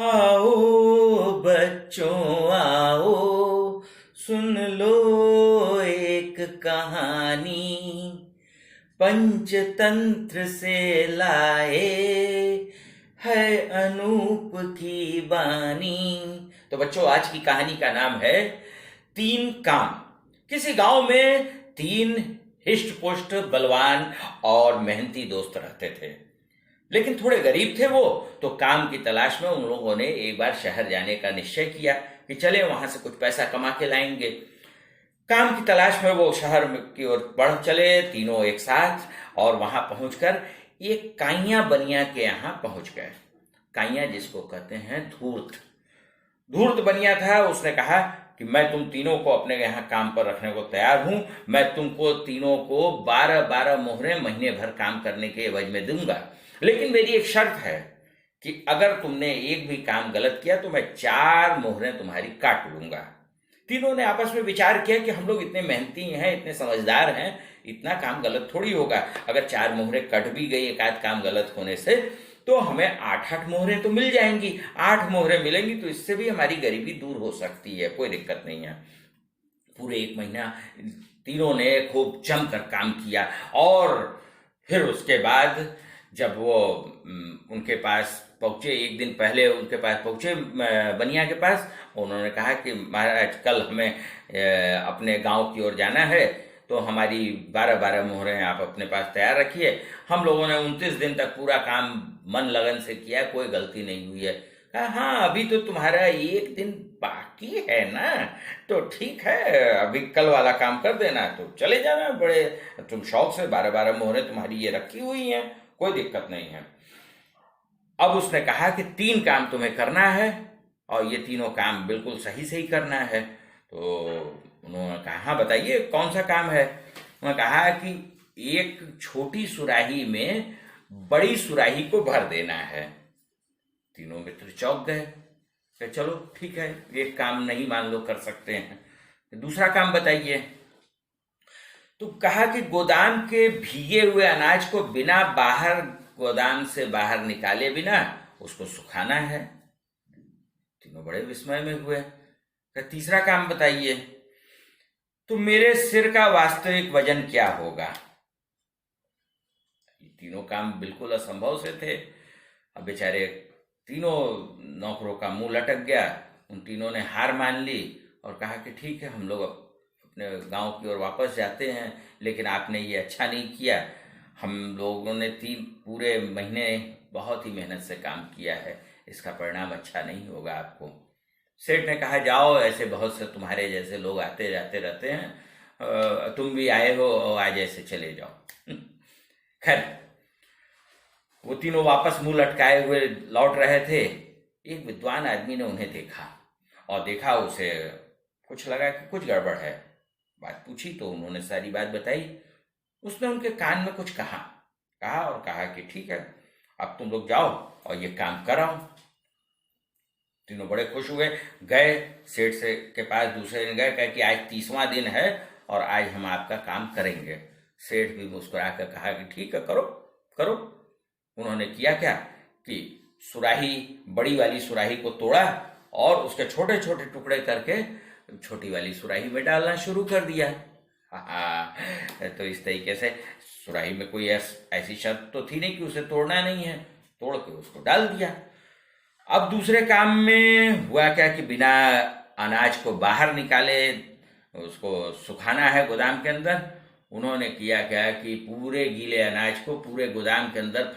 आओ बच्चों आओ, सुन लो एक कहानी, पंचतंत्र से लाए है अनूप की बानी। तो बच्चों, आज की कहानी का नाम है तीन काम। किसी गांव में तीन हिष्ट पुष्ट बलवान और मेहनती दोस्त रहते थे, लेकिन थोड़े गरीब थे वो। तो काम की तलाश में उन लोगों ने एक बार शहर जाने का निश्चय किया कि चले वहां से कुछ पैसा कमा के लाएंगे। काम की तलाश में वो शहर की ओर बढ़ चले तीनों एक साथ, और वहां पहुंचकर एक काइया बनिया के यहाँ पहुंच गए। काइया जिसको कहते हैं धूर्त। धूर्त बनिया था। उसने कहा कि मैं तुम तीनों को अपने यहाँ काम पर रखने को तैयार हूं। मैं तुमको तीनों को 12-12 मोहरे महीने भर काम करने के एवज में दूंगा, लेकिन मेरी एक शर्त है कि अगर तुमने एक भी काम गलत किया तो मैं 4 मोहरें तुम्हारी काट लूंगा। तीनों ने आपस में विचार किया कि हम लोग इतने मेहनती हैं, इतने समझदार हैं, इतना काम गलत थोड़ी होगा। अगर 4 मोहरें कट भी गई एक आध काम गलत होने से, तो हमें 8-8 मोहरें तो मिल जाएंगी। 8 मोहरें मिलेंगी तो इससे भी हमारी गरीबी दूर हो सकती है, कोई दिक्कत नहीं है। पूरे 1 महीना तीनों ने खूब जमकर काम किया, और फिर उसके बाद जब वो उनके पास पहुंचे, एक दिन पहले उनके पास पहुंचे बनिया के पास। उन्होंने कहा कि महाराज, कल हमें अपने गांव की ओर जाना है, तो हमारी 12-12 मोहरें आप अपने पास तैयार रखिए। हम लोगों ने 29 दिन तक पूरा काम मन लगन से किया, कोई गलती नहीं हुई है। कहा, हाँ, अभी तो तुम्हारा एक दिन बाकी है ना, तो ठीक है, अभी कल वाला काम कर देना, तो चले जाना। बड़े तुम शौक से 12-12 मोहरें तुम्हारी ये रखी हुई हैं, कोई दिक्कत नहीं है। अब उसने कहा कि 3 काम तुम्हें करना है, और ये तीनों काम बिल्कुल सही से ही करना है। तो उन्होंने कहा, हाँ बताइए कौन सा काम है। उन्होंने कहा कि एक छोटी सुराही में बड़ी सुराही को भर देना है। तीनों मित्र चौंक गए कि चलो ठीक है, एक काम नहीं मान लो कर सकते हैं, दूसरा काम बताइए। तो कहा कि गोदाम के भीगे हुए अनाज को बिना बाहर गोदाम से बाहर निकाले बिना उसको सुखाना है। तीनों बड़े विस्मय में हुए। तीसरा काम बताइए। तो मेरे सिर का वास्तविक वजन क्या होगा। ये तीनों काम बिल्कुल असंभव से थे। अब बेचारे तीनों नौकरों का मुंह लटक गया। उन तीनों ने हार मान ली और कहा कि ठीक है, हम लोग अपने गांव की ओर वापस जाते हैं, लेकिन आपने ये अच्छा नहीं किया। हम लोगों ने 3 पूरे महीने बहुत ही मेहनत से काम किया है, इसका परिणाम अच्छा नहीं होगा आपको। सेठ ने कहा, जाओ, ऐसे बहुत से तुम्हारे जैसे लोग आते जाते रहते हैं, तुम भी आए हो और आज ऐसे चले जाओ। खैर, वो तीनों वापस मुंह लटकाए हुए लौट रहे थे। एक विद्वान आदमी ने उन्हें देखा, और देखा उसे कुछ लगा कि कुछ गड़बड़ है। बात पूछी तो उन्होंने सारी बात बताई। उसने उनके कान में कुछ कहा और कहा कि ठीक है, अब तुम लोग जाओ और ये काम कराओ। तीनों बड़े खुश हुए, गए सेठ से के पास। दूसरे दिन गए, कहा कि आज 30वां दिन है और आज हम आपका काम करेंगे। सेठ भी मुस्कुराकर कहा कि ठीक है, करो करो। उन्होंने किया क्या कि सुराही, बड़ी वाली सुराही को तोड़ा और उसके छोटे छोटे टुकड़े करके छोटी वाली सुराही में डालना शुरू कर दिया। तो इस तरीके से सुराही में कोई ऐसी शर्त तो थी नहीं कि उसे तोड़ना नहीं है, तोड़ के उसको डाल दिया। अब दूसरे काम में हुआ क्या कि बिना अनाज को बाहर निकाले उसको सुखाना है गोदाम के अंदर। उन्होंने किया क्या कि पूरे गीले अनाज को पूरे गोदाम के अंदर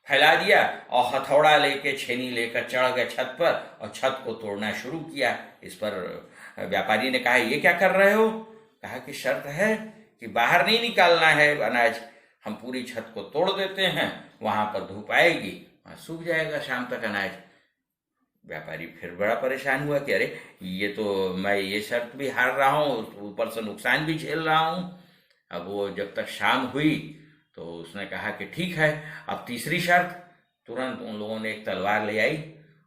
फैला दिया और हथौड़ा लेके, छेनी लेकर चढ़ गए छत पर और छत को तोड़ना शुरू किया। इस पर व्यापारी ने कहा, ये क्या कर रहे हो। कहा कि शर्त है कि बाहर नहीं निकालना है अनाज, हम पूरी छत को तोड़ देते हैं, वहां पर धूप आएगी, वहां सूख जाएगा शाम तक अनाज। व्यापारी फिर बड़ा परेशान हुआ कि अरे, ये तो मैं ये शर्त भी हार रहा हूँ, ऊपर से नुकसान भी झेल रहा हूँ। अब वो जब तक शाम हुई तो उसने कहा कि ठीक है, अब तीसरी शर्त। तुरंत उन लोगों ने एक तलवार ले आई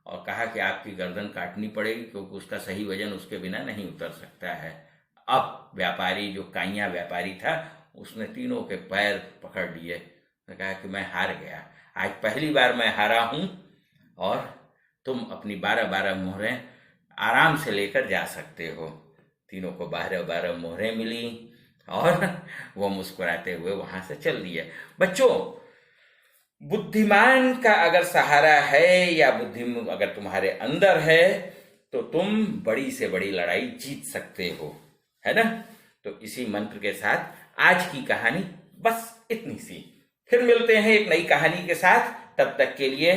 और कहा कि आपकी गर्दन काटनी पड़ेगी, क्योंकि उसका सही वजन उसके बिना नहीं उतर सकता है। अब व्यापारी, जो काइया व्यापारी था, उसने तीनों के पैर पकड़ लिए। उसने कहा कि मैं हार गया, आज पहली बार मैं हारा हूं और तुम अपनी 12-12 मोहरें आराम से लेकर जा सकते हो। तीनों को 12-12 मोहरें मिली और वो मुस्कुराते हुए वहां से चल दिए। बच्चों, बुद्धिमान का अगर सहारा है या बुद्धि अगर तुम्हारे अंदर है तो तुम बड़ी से बड़ी लड़ाई जीत सकते हो, है ना? तो इसी मंत्र के साथ आज की कहानी बस इतनी सी। फिर मिलते हैं एक नई कहानी के साथ। तब तक के लिए